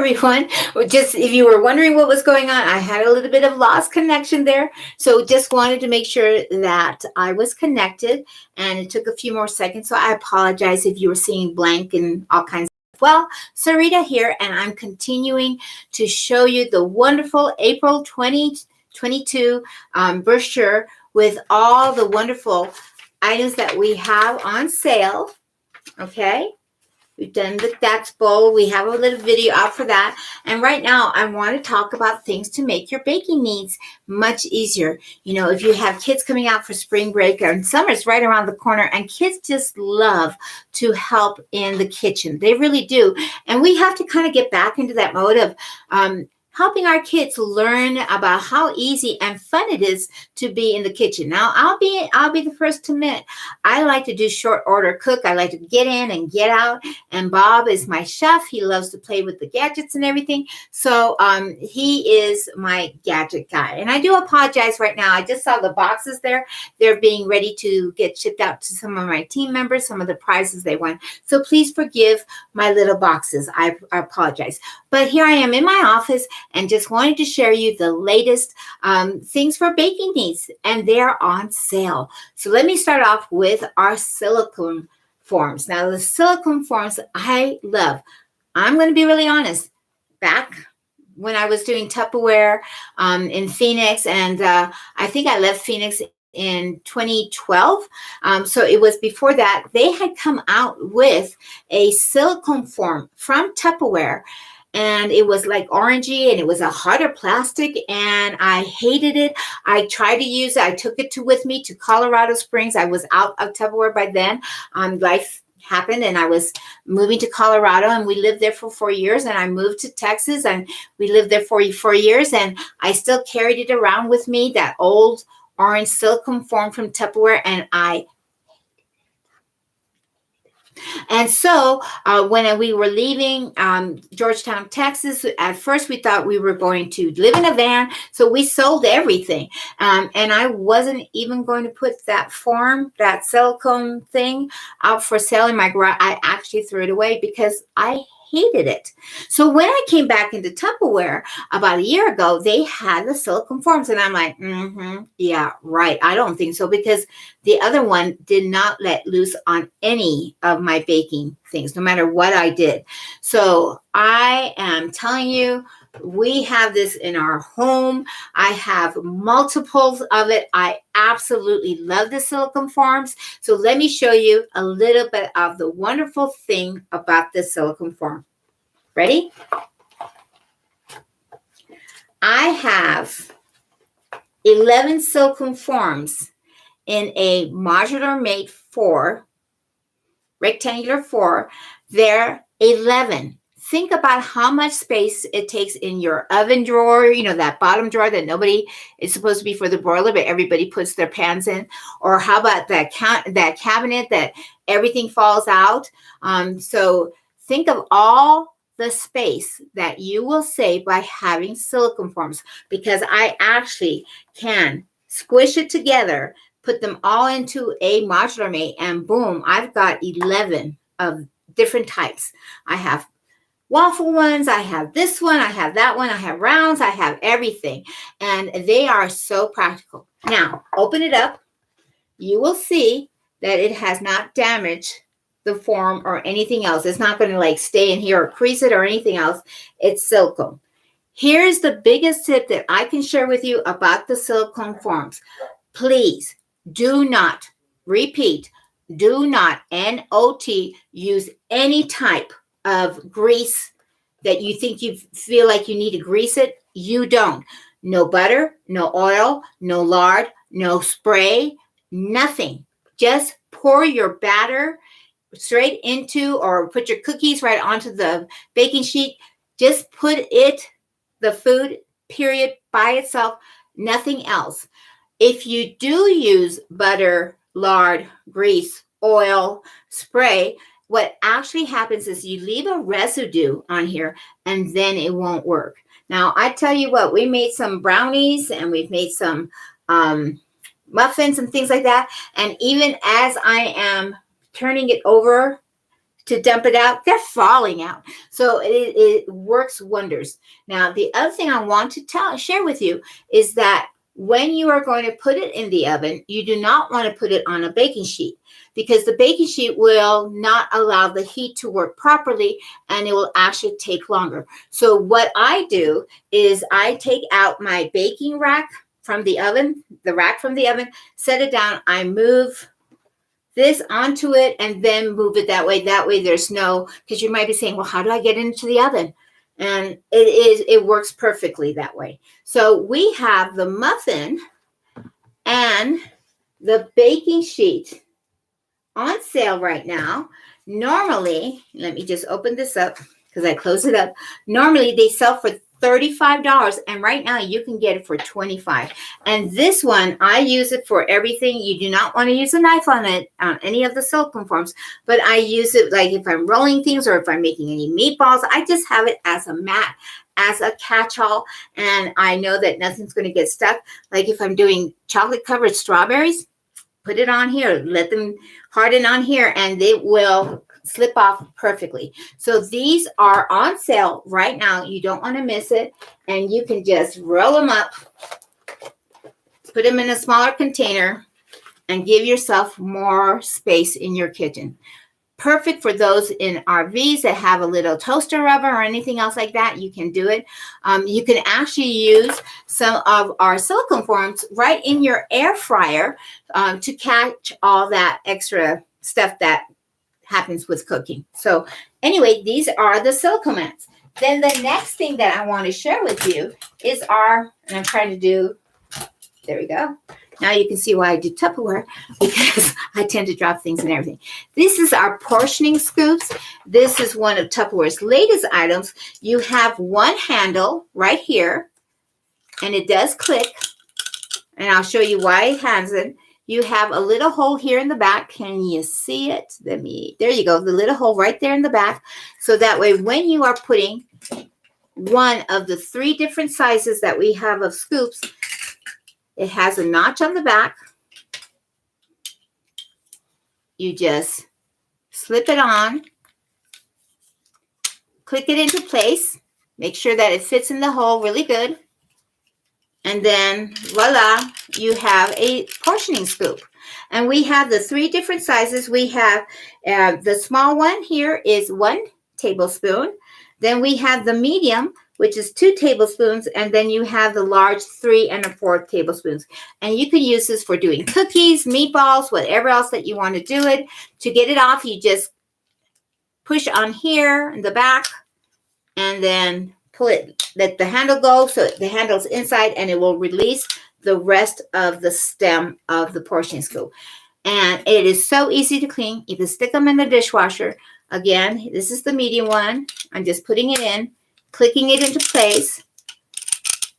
everyone. Just if you were wondering what was going on, I had a little bit of lost connection there. So just wanted to make sure that I was connected, and it took a few more seconds. So I apologize if you were seeing blank and all kinds of. Well, Sarita here, and I'm continuing to show you the wonderful April 2022 brochure with all the wonderful items that we have on sale. Okay. We've done the That's Bowl. We have a little video out for that. And right now, I want to talk about things to make your baking needs much easier. You know, if you have kids coming out for spring break, and summer's right around the corner, and kids just love to help in the kitchen. They really do. And we have to kind of get back into that mode of helping our kids learn about how easy and fun it is to be in the kitchen. Now, I'll be the first to admit, I like to do short order cook. I like to get in and get out. And Bob is my chef. He loves to play with the gadgets and everything. So he is my gadget guy. And I do apologize right now. I just saw the boxes there. They're being ready to get shipped out to some of my team members, some of the prizes they won. So please forgive my little boxes. I apologize. But here I am in my office and just wanted to share you the latest things for baking needs, and they're on sale. So let me start off with our silicone forms. Now, the silicone forms I love. I'm going to be really honest. Back when I was doing Tupperware in Phoenix, and I think I left Phoenix in 2012. So it was before that, they had come out with a silicone form from Tupperware. And it was like orangey, and it was a harder plastic, and I hated it. I tried to use it. I took it with me to Colorado Springs. I was out of Tupperware by then. Life happened, and I was moving to Colorado, and we lived there for 4 years. And I moved to Texas, and we lived there for 4 years. And I still carried it around with me, that old orange silicone form from Tupperware, and so when we were leaving Georgetown, Texas, at first we thought we were going to live in a van. So we sold everything. And I wasn't even going to put that form, that silicone thing, out for sale in my garage. I actually threw it away because I hated it. So when I came back into Tupperware about a year ago, they had the silicone forms, and I'm like, yeah, right. I don't think so, because the other one did not let loose on any of my baking things, no matter what I did. So I am telling you, we have this in our home. I have multiples of it. I absolutely love the silicone forms. So let me show you a little bit of the wonderful thing about this silicone form. Ready? I have 11 silicone forms in a modular made 4, rectangular 4. They're 11. Think about how much space it takes in your oven drawer, you know, that bottom drawer that nobody is supposed to be for the broiler, but everybody puts their pans in. Or how about that cabinet that everything falls out? So think of all the space that you will save by having silicone forms, because I actually can squish it together, put them all into a modular mate, and boom, I've got 11 of different types. I have waffle ones, I have this one, I have that one, I have rounds, I have everything. And they are so practical. Now, open it up. You will see that it has not damaged the form or anything else. It's not going to like stay in here or crease it or anything else. It's silicone. Here's the biggest tip that I can share with you about the silicone forms. Please do not, repeat, do not, N-O-T, use any type of grease that you think you feel like you need to grease it. You don't. No butter, no oil, no lard, no spray, nothing. Just pour your batter straight into, or put your cookies right onto the baking sheet. Just put it, the food, period, by itself, nothing else. If you do use butter, lard, grease, oil, spray, what actually happens is you leave a residue on here, and then it won't work. Now, I tell you what, we made some brownies, and we've made some muffins and things like that. And even as I am turning it over to dump it out, they're falling out. So it works wonders. Now, the other thing I want to share with you is that when you are going to put it in the oven, you do not want to put it on a baking sheet, because the baking sheet will not allow the heat to work properly, and it will actually take longer. So what I do is I take out my baking rack from the oven, the rack from the oven, set it down. I move this onto it and then move it that way. That way there's no, because you might be saying, well, how do I get into the oven? And it works perfectly that way. So we have the muffin and the baking sheet on sale right now. Normally, let me just open this up because I closed it up. Normally they sell for $35, and right now you can get it for $25. And this one, I use it for everything. You do not want to use a knife on it, on any of the silicone forms, but I use it like if I'm rolling things or if I'm making any meatballs. I just have it as a mat, as a catch-all, and I know that nothing's going to get stuck. Like if I'm doing chocolate-covered strawberries, put it on here, let them harden on here, and they will slip off perfectly. So these are on sale right now. You don't want to miss it. And you can just roll them up, put them in a smaller container, and give yourself more space in your kitchen. Perfect for those in RVs that have a little toaster oven or anything else like that. You can do it. You can actually use some of our silicone forms right in your air fryer to catch all that extra stuff that happens with cooking. So anyway, these are the silicone mats. Then the next thing that I want to share with you is and I'm trying to do, there we go. Now you can see why I do Tupperware, because I tend to drop things and everything. This is our portioning scoops. This is one of Tupperware's latest items. You have one handle right here, and it does click. And I'll show you why it has it. You have a little hole here in the back. Can you see it? There you go. The little hole right there in the back. So that way, when you are putting one of the 3 different sizes that we have of scoops, it has a notch on the back. You just slip it on, click it into place, make sure that it fits in the hole really good. And then, voila, you have a portioning scoop. And we have the 3 different sizes. We have the small one here is 1 tablespoon. Then we have the medium, which is 2 tablespoons. And then you have the large 3 1/4 tablespoons. And you can use this for doing cookies, meatballs, whatever else that you want to do it. To get it off, you just push on here in the back and then pull it, let the handle go so the handle's inside, and it will release the rest of the stem of the portioning scoop. And it is so easy to clean. You can stick them in the dishwasher. Again, this is the medium one. I'm just putting it in, clicking it into place.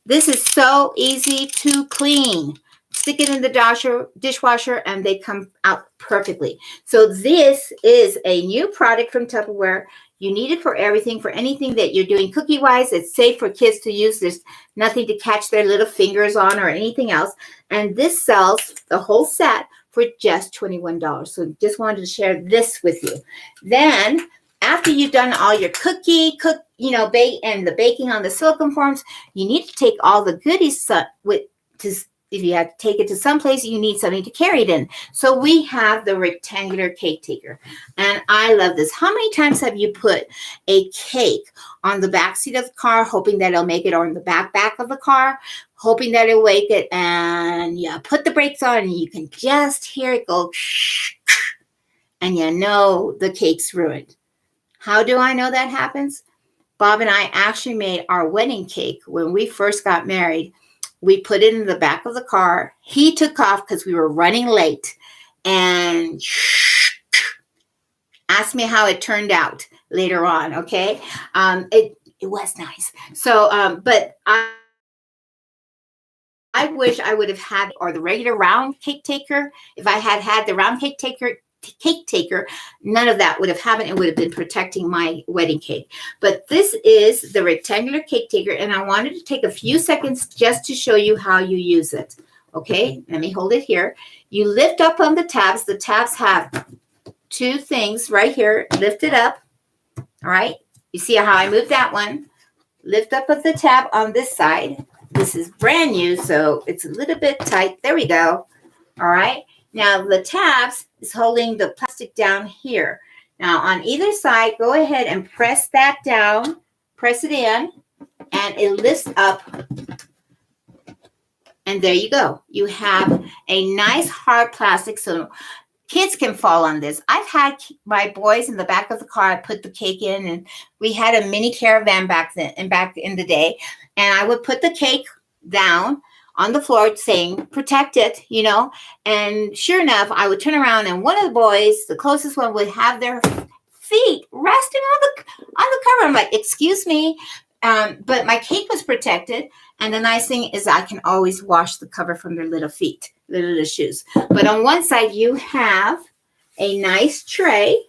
This is so easy to clean. Stick it in the dishwasher and they come out perfectly. So this is a new product from Tupperware. You need it for everything, for anything that you're doing cookie-wise. It's safe for kids to use. There's nothing to catch their little fingers on or anything else. And this sells the whole set for just $21. So just wanted to share this with you. Then after you've done all your bake and the baking on the silicone forms, you need to take all the goodies if you have to take it to someplace, you need something to carry it in. So we have the rectangular cake taker. And I love this. How many times have you put a cake on the back seat of the car, hoping that it'll make it, or in the back of the car, hoping that it'll make it, and you put the brakes on and you can just hear it go, and you know the cake's ruined. How do I know that happens? Bob and I actually made our wedding cake when we first got married. We put it in the back of the car. He took off because we were running late, and asked me how it turned out later on. Okay, it was nice. So, but I wish I would have had the regular round cake taker. If I had the round cake taker, none of that would have happened. It would have been protecting my wedding cake. But this is the rectangular cake taker, and I wanted to take a few seconds just to show you how you use it. Okay, let me hold it here. You lift up on the tabs. The tabs have two things right here. Lift it up. All right. You see how I moved that one? Lift up of the tab on this side. This is brand new, so it's a little bit tight. There we go. All right. Now the tabs is holding the plastic down here. Now on either side, go ahead and press that down. Press it in, and it lifts up. And there you go. You have a nice hard plastic, so kids can fall on this. I've had my boys in the back of the car. I put the cake in, and we had a mini caravan back then, and back in the day. And I would put the cake down on the floor, saying "protect it," you know. And sure enough, I would turn around, and one of the boys, the closest one, would have their feet resting on the cover. I'm like, "Excuse me," but my cake was protected. And the nice thing is, I can always wash the cover from their little feet, their little shoes. But on one side, you have a nice tray,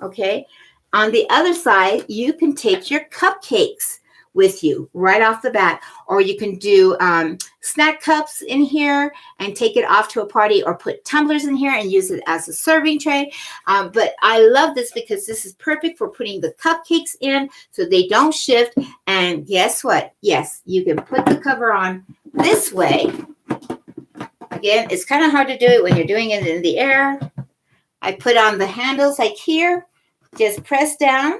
okay? On the other side, you can take your cupcakes with you right off the bat. Or you can do snack cups in here and take it off to a party, or put tumblers in here and use it as a serving tray. But I love this because this is perfect for putting the cupcakes in so they don't shift. And guess what? Yes, you can put the cover on this way. Again, it's kind of hard to do it when you're doing it in the air. I put on the handles like here. Just press down,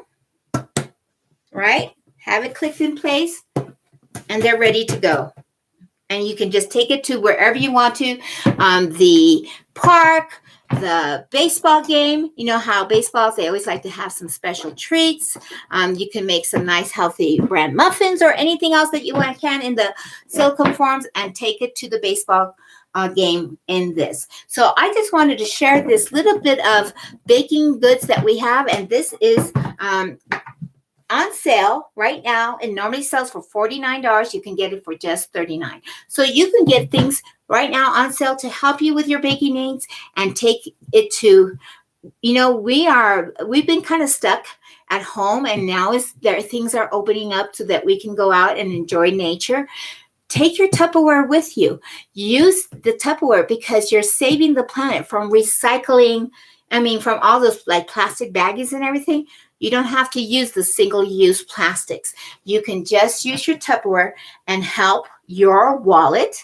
right? Have it clicked in place, and they're ready to go. And you can just take it to wherever you want to. The park, the baseball game. You know how baseballs, they always like to have some special treats. You can make some nice, healthy brand muffins or anything else that you can in the silicone forms, and take it to the baseball game in this. So I just wanted to share this little bit of baking goods that we have. And this is on sale right now. It normally sells for $49. You can get it for just $39. So you can get things right now on sale to help you with your baking needs, and take it to, you know, we've been kind of stuck at home, and now things are opening up so that we can go out and enjoy nature. Take your Tupperware with you. Use the Tupperware because you're saving the planet from recycling. I mean, from all those like plastic baggies and everything. You don't have to use the single-use plastics. You can just use your Tupperware and help your wallet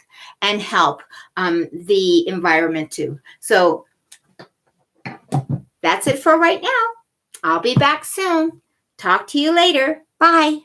and help the environment too. So that's it for right now. I'll be back soon. Talk to you later. Bye.